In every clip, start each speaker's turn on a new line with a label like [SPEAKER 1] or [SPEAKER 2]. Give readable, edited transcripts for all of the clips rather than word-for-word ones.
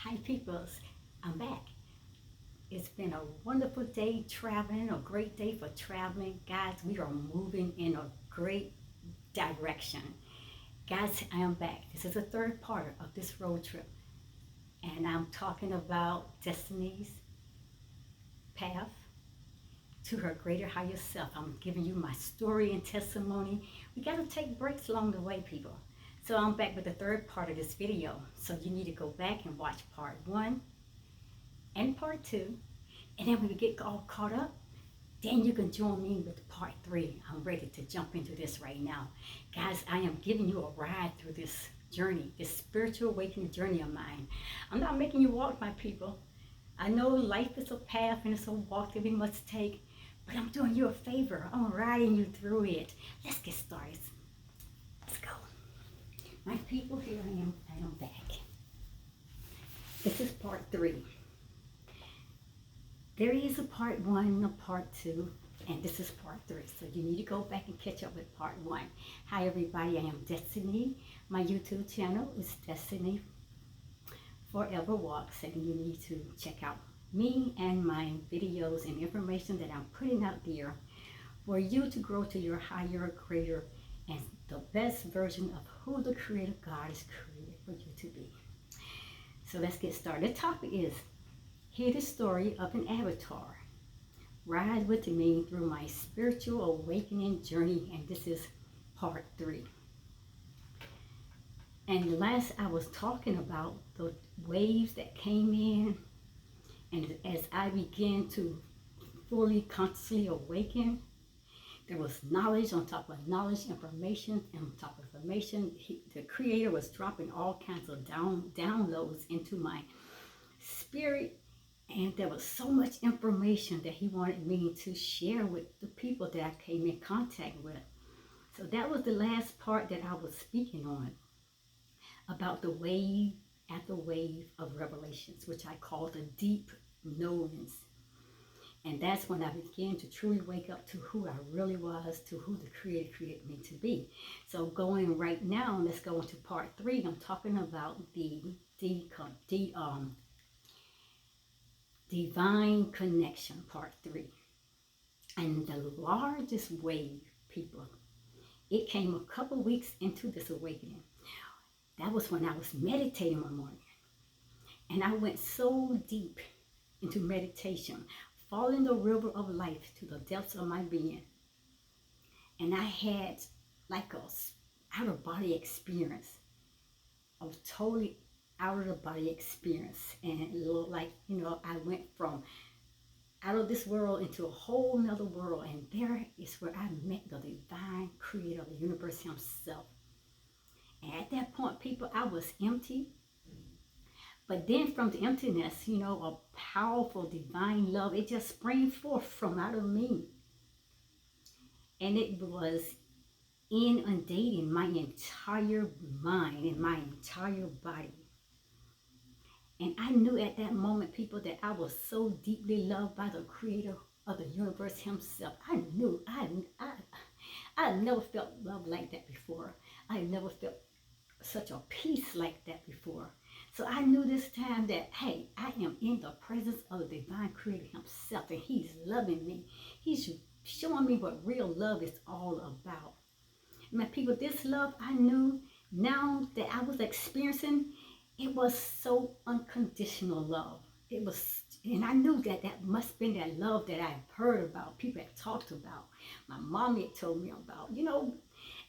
[SPEAKER 1] Hi peoples, I'm back. It's been a wonderful day traveling, a great day for traveling. Guys, we are moving in a great direction. Guys, I am back. This is the third part of this road trip. And I'm talking about Destiny's path to her greater higher self. I'm giving you my story and testimony. We got to take breaks along the way, people. So I'm back with the third part of this video. So you need to go back and watch part 1 and part 2. And then when we get all caught up, then you can join me with part 3. I'm ready to jump into this right now. Guys, I am giving you a ride through this journey, this spiritual awakening journey of mine. I'm not making you walk, my people. I know life is a path and it's a walk that we must take, but I'm doing you a favor. I'm riding you through it. Let's get started. Let's go. My people, here I am back. This is part 3. There is a part 1, a part 2, and this is part 3. So you need to go back and catch up with part 1. Hi everybody, I am Destiny. My YouTube channel is Destiny Forever Walks, and you need to check out me and my videos and information that I'm putting out there for you to grow to your higher, greater, and the best version of who the Creator God has created for you to be. So let's get started. The topic is hear the story of an avatar. Ride with me through my spiritual awakening journey, and this is part 3. And last I was talking about the waves that came in, and as I began to fully consciously awaken, there was knowledge on top of knowledge, information on top of information. The Creator was dropping all kinds of downloads into my spirit. And there was so much information that he wanted me to share with the people that I came in contact with. So that was the last part that I was speaking on, about the wave after wave of revelations, which I call the deep knowings. And that's when I began to truly wake up to who I really was, to who the Creator created me to be. So going right now, let's go into part 3. I'm talking about the Divine Connection, part 3. And the largest wave, people, it came a couple weeks into this awakening. That was when I was meditating one morning. And I went so deep into meditation, following the river of life to the depths of my being. And I had like a out-of-body experience, a totally out-of-the-body experience. And it looked like, I went from out of this world into a whole nother world, and there is where I met the divine creator of the universe himself. And at that point, people, I was empty. But then from the emptiness, a powerful divine love, it just sprang forth from out of me. And it was inundating my entire mind and my entire body. And I knew at that moment, people, that I was so deeply loved by the Creator of the universe himself. I knew I never felt love like that before. I never felt such a peace like that before. So I knew this time that, hey, I am in the presence of the divine Creator himself, and he's loving me. He's showing me what real love is all about. My people, this love I knew now that I was experiencing, it was so unconditional love. It was, and I knew that that must have been that love that I heard about, people had talked about, my mom had told me about.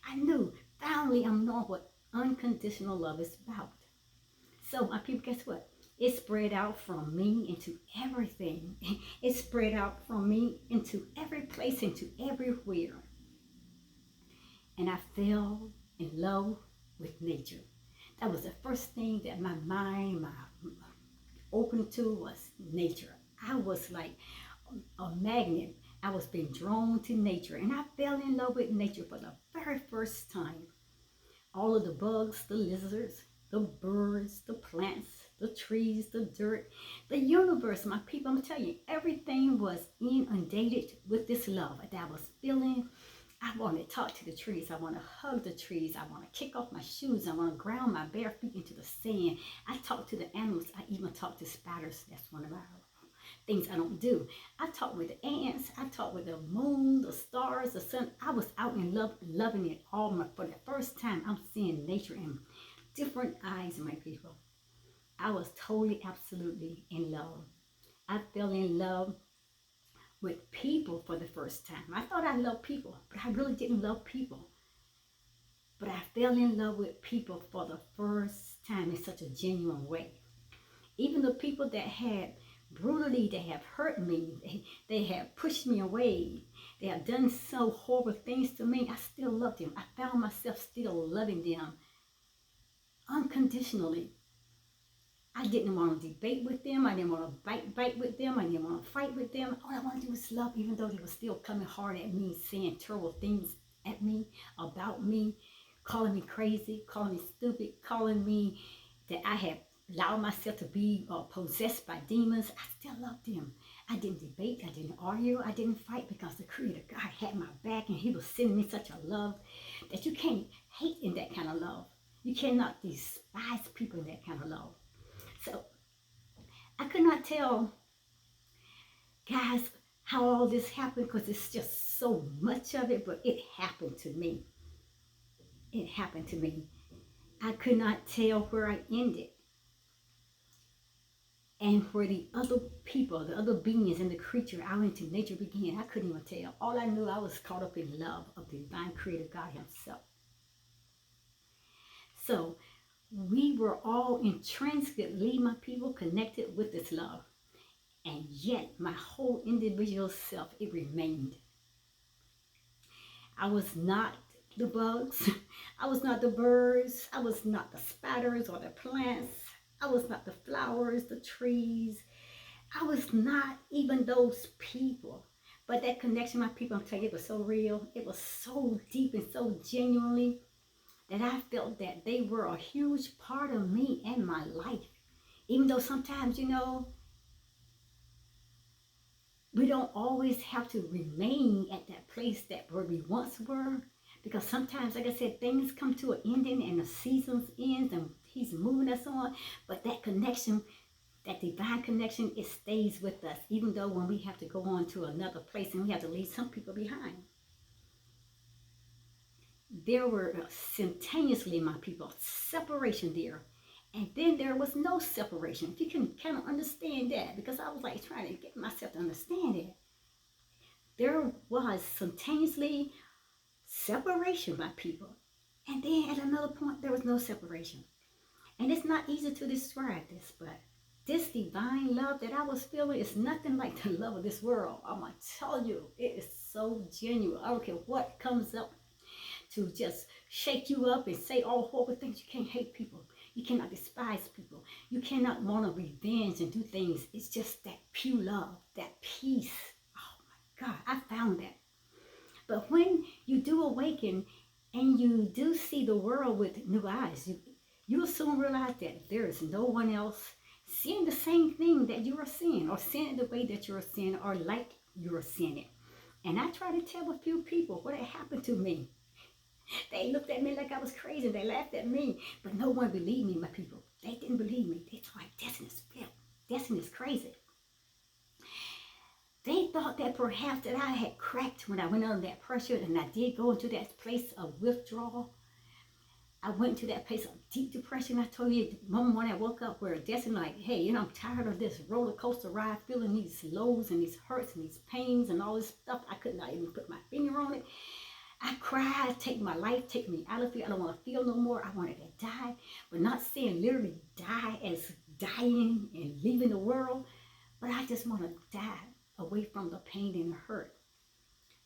[SPEAKER 1] I knew, finally I'm knowing what unconditional love is about. So my people, guess what? It spread out from me into everything. It spread out from me into every place, into everywhere. And I fell in love with nature. That was the first thing that my mind opened to, was nature. I was like a magnet. I was being drawn to nature, and I fell in love with nature for the very first time. All of the bugs, the lizards, the birds, the plants, the trees, the dirt, the universe, my people, I'm telling you, everything was inundated with this love that I was feeling I want to talk to the trees. I want to hug the trees. I want to kick off my shoes. I want to ground my bare feet into the sand. I talk to the animals. I even talk to spiders. That's one of my things I don't do. I talk with the ants. I talk with the moon, the stars, the sun. I was out in love, loving it all. For the first time, I'm seeing nature in different eyes, my people. I was totally, absolutely in love. I fell in love with people for the first time. I thought I loved people, but I really didn't love people. But I fell in love with people for the first time in such a genuine way. Even the people that had brutally, they have hurt me, they have pushed me away, they have done so horrible things to me, I still loved them. I found myself still loving them unconditionally. I didn't want to debate with them. I didn't want to bite with them. I didn't want to fight with them. All I wanted to do was love, even though they were still coming hard at me, saying terrible things at me, about me, calling me crazy, calling me stupid, calling me that I had allowed myself to be possessed by demons. I still loved them. I didn't debate. I didn't argue. I didn't fight because the Creator God had my back and He was sending me such a love that you can't hate in that kind of love. You cannot despise people in that kind of love. So I could not tell, guys, how all this happened because it's just so much of it, but it happened to me. It happened to me. I could not tell where I ended and where the other people, the other beings and the creature out into nature began. I couldn't even tell. All I knew, I was caught up in love of the divine Creator God Himself. So we were all intrinsically, my people, connected with this love. And yet my whole individual self, it remained. I was not the bugs. I was not the birds. I was not the spiders or the plants. I was not the flowers, the trees. I was not even those people. But that connection, my people, I'm telling you, it was so real. It was so deep and so genuinely that I felt that they were a huge part of me and my life. Even though sometimes, we don't always have to remain at that place that where we once were, because sometimes, like I said, things come to an ending and the seasons ends and He's moving us on. But that connection, that divine connection, it stays with us, even though when we have to go on to another place and we have to leave some people behind. There were simultaneously, my people, separation there. And then there was no separation. If you can kind of understand that, because I was like trying to get myself to understand it. There was simultaneously separation, my people. And then at another point, there was no separation. And it's not easy to describe this, but this divine love that I was feeling is nothing like the love of this world. I'm going to tell you, it is so genuine. I don't care what comes up to just shake you up and say all horrible things. You can't hate people. You cannot despise people. You cannot want to revenge and do things. It's just that pure love, that peace. Oh my God, I found that. But when you do awaken and you do see the world with new eyes, you will soon realize that there is no one else seeing the same thing that you are seeing, or seeing it the way that you're seeing it, or like you're seeing it. And I try to tell a few people what had happened to me. They looked at me like I was crazy. They laughed at me. But no one believed me, my people. They didn't believe me. They thought, Destiny's flipped. Destiny's crazy. They thought that perhaps that I had cracked when I went under that pressure, and I did go into that place of withdrawal. I went to that place of deep depression. I told you, one morning I woke up where Destiny like, hey, I'm tired of this roller coaster ride, feeling these lows and these hurts and these pains and all this stuff. I could not even put my finger on it. I cried, take my life, take me out of here. I don't want to feel no more. I wanted to die, but not saying literally die as dying and leaving the world, but I just want to die away from the pain and the hurt.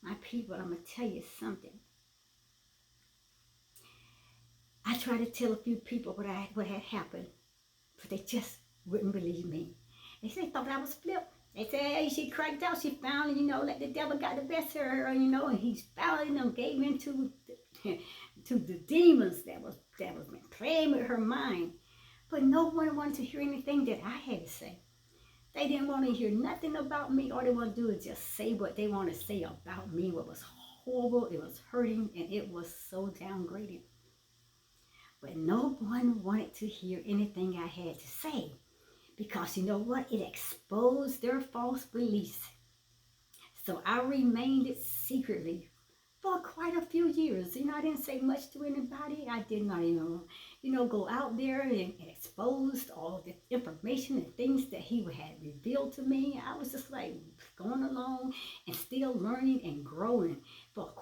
[SPEAKER 1] My people, I'm going to tell you something. I tried to tell a few people what had happened, but they just wouldn't believe me. They thought I was flipped. They said, hey, she cracked out. She finally, let the devil got the best of her, and he finally, gave in to the demons that was playing with her mind. But no one wanted to hear anything that I had to say. They didn't want to hear nothing about me. All they want to do is just say what they want to say about me, what was horrible, it was hurting, and it was so downgrading. But no one wanted to hear anything I had to say because you know what? It exposed their false beliefs. So I remained it secretly for quite a few years. I didn't say much to anybody. I did not even, go out there and expose all the information and things that he had revealed to me. I was just like going along and still learning and growing for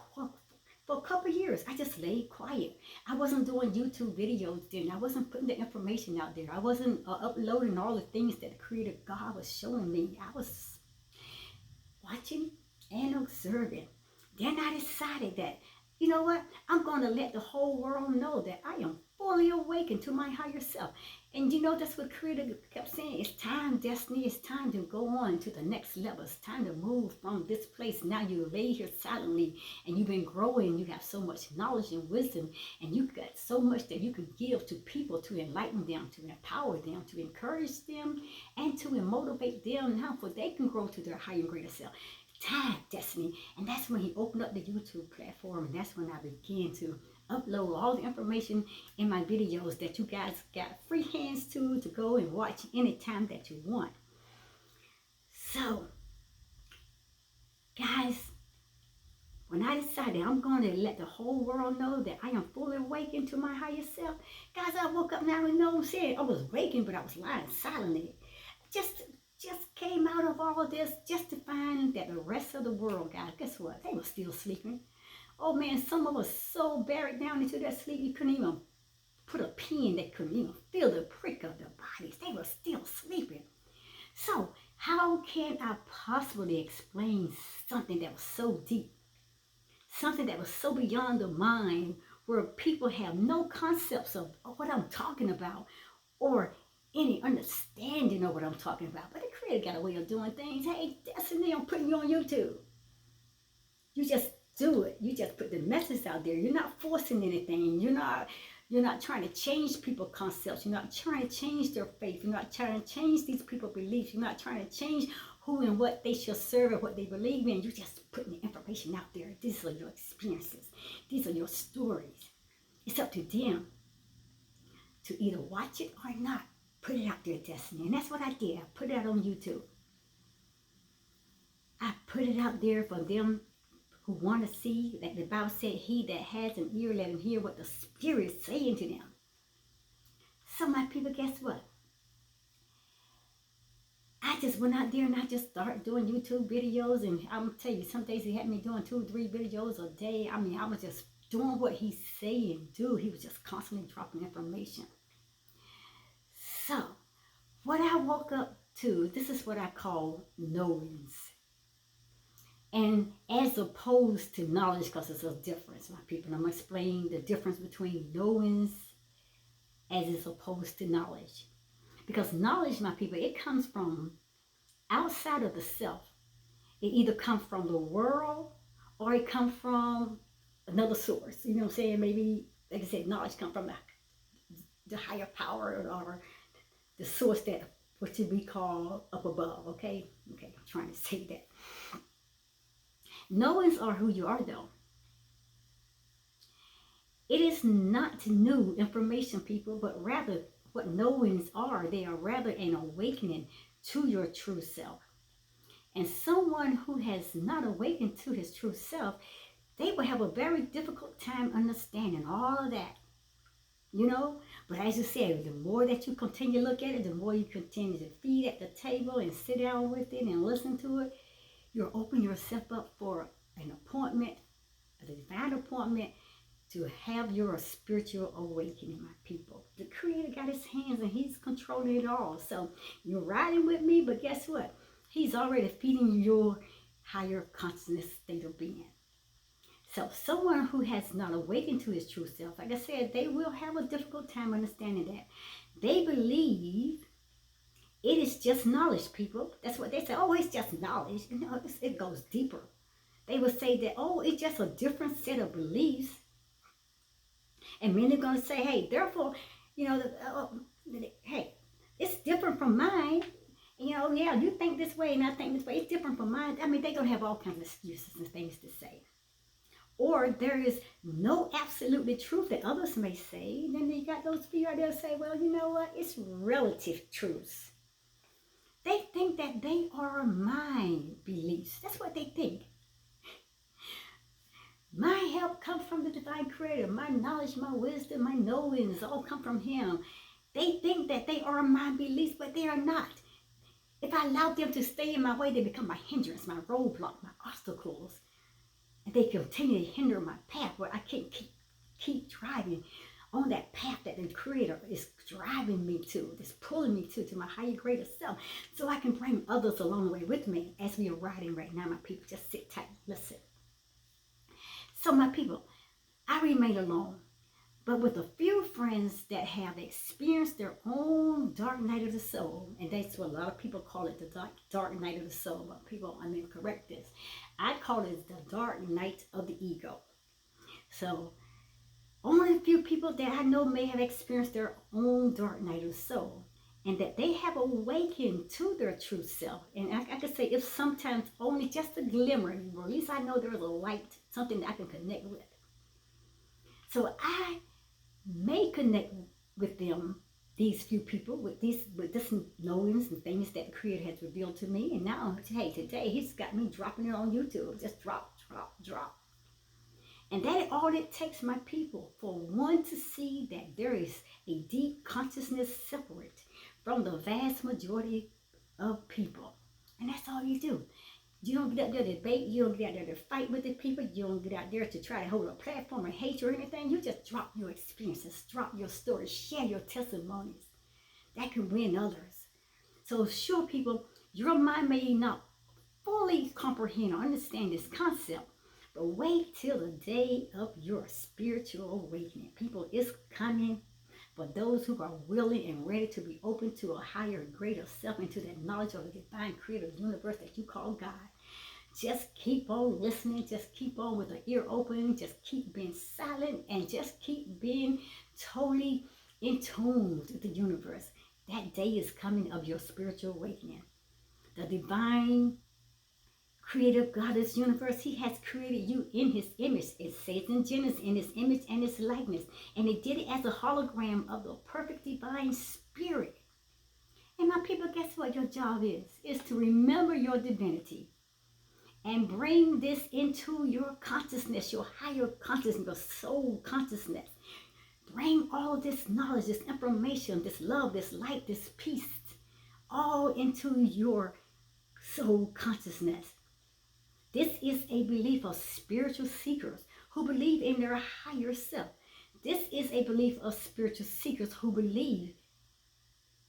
[SPEAKER 1] a couple of years. I just laid quiet. I wasn't doing YouTube videos then. I wasn't putting the information out there. I wasn't uploading all the things that the Creator God was showing me. I was watching and observing. Then I decided that, you know what? I'm going to let the whole world know that I am fully awakened to my higher self. And that's what Creator kept saying. It's time, Destiny. It's time to go on to the next level. It's time to move from this place. Now you lay here silently and you've been growing. You have so much knowledge and wisdom. And you've got so much that you can give to people to enlighten them, to empower them, to encourage them, and to motivate them now so they can grow to their higher and greater self. Time, Destiny. And that's when he opened up the YouTube platform, and that's when I began to upload all the information in my videos that you guys got free hands to go and watch anytime that you want. So guys, when I decided I'm going to let the whole world know that I am fully awakened to my higher self, guys, I woke up now and I'm saying I was waking, but I was lying silently. Just came out of all of this just to find that the rest of the world, guys, guess what? They were still sleeping. Oh man, some of us so buried down into that sleep you couldn't even put a pin. They couldn't even feel the prick of their bodies. They were still sleeping. So how can I possibly explain something that was so deep, something that was so beyond the mind, where people have no concepts of what I'm talking about or any understanding of what I'm talking about? But the Creator got a way of doing things. Hey, Destiny, I'm putting you on YouTube. You just do it. You just put the message out there. You're not forcing anything. You're not trying to change people's concepts. You're not trying to change their faith. You're not trying to change these people's beliefs. You're not trying to change who and what they shall serve and what they believe in. You're just putting the information out there. These are your experiences. These are your stories. It's up to them to either watch it or not. Put it out there, Destiny. And that's what I did. I put it out on YouTube. I put it out there for them who want to see. Like the Bible said, he that has an ear, let him hear what the Spirit is saying to them. So my people, guess what? I just went out there and I just started doing YouTube videos. And I'm going to tell you, some days he had me doing 2 or 3 videos a day. I mean, I was just doing what he's saying do. He was just constantly dropping information. So, what I woke up to, this is what I call knowings. And as opposed to knowledge, because it's a difference, my people. I'm going to explain the difference between knowings as opposed to knowledge. Because knowledge, my people, it comes from outside of the self. It either comes from the world or it comes from another source. You know what I'm saying? Maybe, like I said, knowledge comes from the higher power or the source that what should be called up above, okay? Okay, I'm trying to say that. Knowings are who you are, though. It is not new information, people, but rather what knowings are. They are rather an awakening to your true self. And someone who has not awakened to his true self, they will have a very difficult time understanding all of that. But as you said, the more that you continue to look at it, the more you continue to feed at the table and sit down with it and listen to it, you're opening yourself up for an appointment, a divine appointment, to have your spiritual awakening, my people. The Creator got his hands and he's controlling it all. So you're riding with me, but guess what? He's already feeding your higher consciousness state of being. So someone who has not awakened to his true self, like I said, they will have a difficult time understanding that. They believe it is just knowledge, people. That's what they say. Oh, it's just knowledge. It goes deeper. They will say that, oh, it's just a different set of beliefs. And many are going to say, hey, therefore, hey, it's different from mine. Yeah, you think this way and I think this way. It's different from mine. I mean, they're going to have all kinds of excuses and things to say. or there is no absolute truth that others may say. And then you got those people out there say, well, you know what? It's relative truths. They think that they are my beliefs. That's what they think. My help comes from the divine creator. My knowledge, my wisdom, my knowings all come from him. They think that they are my beliefs, but they are not. If I allow them to stay in my way, they become my hindrance, my roadblock, my obstacles. And they continue to hinder my path where I can't keep driving on that path that the Creator is driving me to, is pulling me to my higher, greater self, so I can bring others along the way with me as we are riding right now, my people. Just sit tight, listen. So, my people, I remain alone, but with a few friends that have experienced their own dark night of the soul, and that's what a lot of people call it, the dark night of the soul. But people, I mean, correct this. I call it the dark night of the ego. So, only a few people that I know may have experienced their own dark night of the soul, and that they have awakened to their true self. And I could say, if sometimes only just a glimmer, or at least I know there's a light, something that I can connect with. So I may connect with them, these few people, with this knowings and things that the Creator has revealed to me. And now, hey, today He's got me dropping it on YouTube. Just drop, drop, drop. And that is all it takes, my people, for one to see that there is a deep consciousness separate from the vast majority of people. And that's all you do. You don't get out there to debate. You don't get out there to fight with the people. You don't get out there to try to hold a platform of hate or anything. You just drop your experiences, drop your stories, share your testimonies. That can win others. So sure, people, your mind may not fully comprehend or understand this concept, but wait till the day of your spiritual awakening. People, it's coming for those who are willing and ready to be open to a higher, greater self, into that knowledge of the divine creator universe that you call God. Just keep on listening. Just keep on with the ear open. Just keep being silent and just keep being totally in tune with the universe. That day is coming of your spiritual awakening. The divine creative God of this universe, He has created you in His image. It says in Genesis, in His image and His likeness. And He did it as a hologram of the perfect divine spirit. And my people, guess what your job is? Is to remember your divinity and bring this into your consciousness, your higher consciousness, your soul consciousness. Bring all this knowledge, this information, this love, this light, this peace, all into your soul consciousness. This is a belief of spiritual seekers who believe in their higher self. This is a belief of spiritual seekers who believe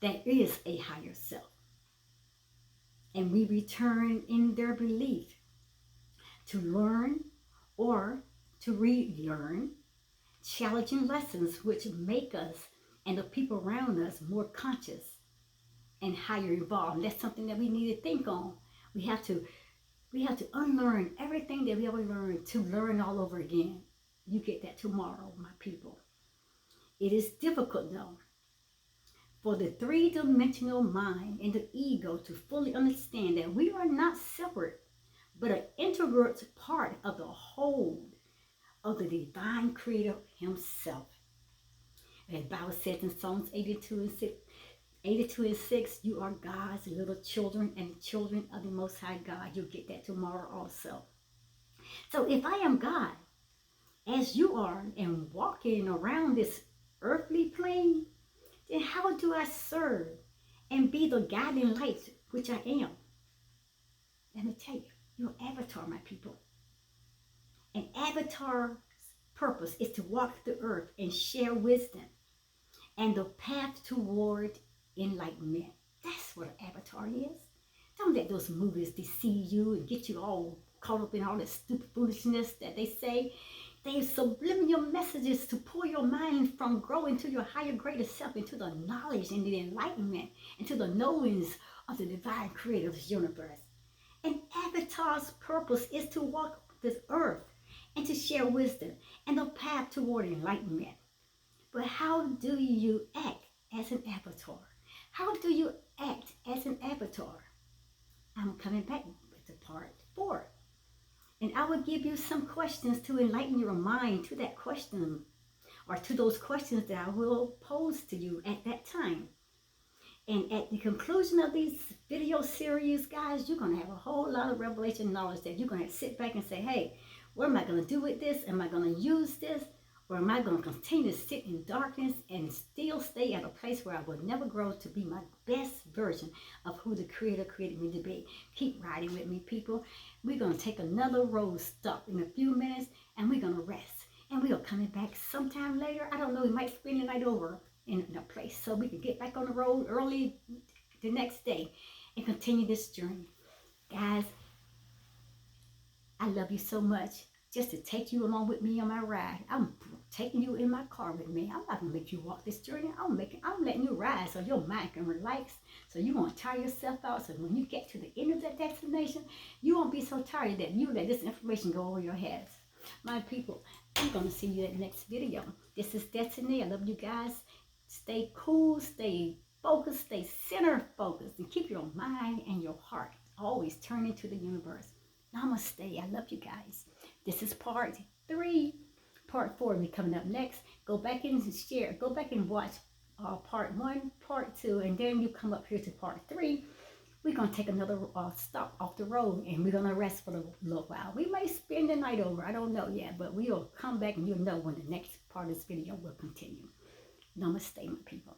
[SPEAKER 1] there is a higher self. And we return in their belief to learn or to relearn challenging lessons which make us and the people around us more conscious and higher evolved. And that's something that we need to think on. We have to unlearn everything that we ever learned to learn all over again. You get that tomorrow, my people. It is difficult, though, for the three-dimensional mind and the ego to fully understand that we are not separate, but an integral part of the whole of the divine creator Himself. As the Bible says in Psalms 82 and 6, you are God's little children and the children of the Most High God. You'll get that tomorrow also. So if I am God, as you are, and walking around this earthly plane, then how do I serve and be the guiding light which I am? Let me tell you, you're an avatar, my people. An avatar's purpose is to walk the earth and share wisdom and the path toward enlightenment. That's what an avatar is. Don't let those movies deceive you and get you all caught up in all this stupid foolishness that they say. They subliminal messages to pull your mind from growing to your higher, greater self, into the knowledge and the enlightenment, into the knowings of the divine creator of this universe. An avatar's purpose is to walk this earth and to share wisdom and the path toward enlightenment. But how do you act as an avatar? How do you act as an avatar? I'm coming back to part 4. And I will give give you some questions to enlighten your mind to that question or to those questions that I will pose to you at that time. And at the conclusion of these video series, guys, you're going to have a whole lot of revelation knowledge that you're going to sit back and say, hey, what am I going to do with this? Am I going to use this? Or am I going to continue to sit in darkness and still stay at a place where I will never grow to be my best version of who the Creator created me to be? Keep riding with me, people. We're going to take another road stop in a few minutes, and we're going to rest. And we are coming back sometime later. I don't know, we might spend the night over in a place so we can get back on the road early the next day and continue this journey. Guys, I love you so much. Just to take you along with me on my ride. I'm taking you in my car with me. I'm not gonna make you walk this journey. I'm letting you ride so your mind can relax. So you won't tire yourself out. So when you get to the end of that destination, you won't be so tired that you let this information go over your heads. My people, I'm gonna see you in the next video. This is Destiny. I love you guys. Stay cool, stay focused, stay center focused, and keep your mind and your heart always turning to the universe. Namaste. I love you guys. This is part 3. Part 4 will be coming up next. Go back and share. Go back and watch part 1, part 2, and then you come up here to part 3. We're going to take another stop off the road, and we're going to rest for a little while. We may spend the night over. I don't know yet, but we'll come back and you'll know when the next part of this video will continue. Namaste, my people.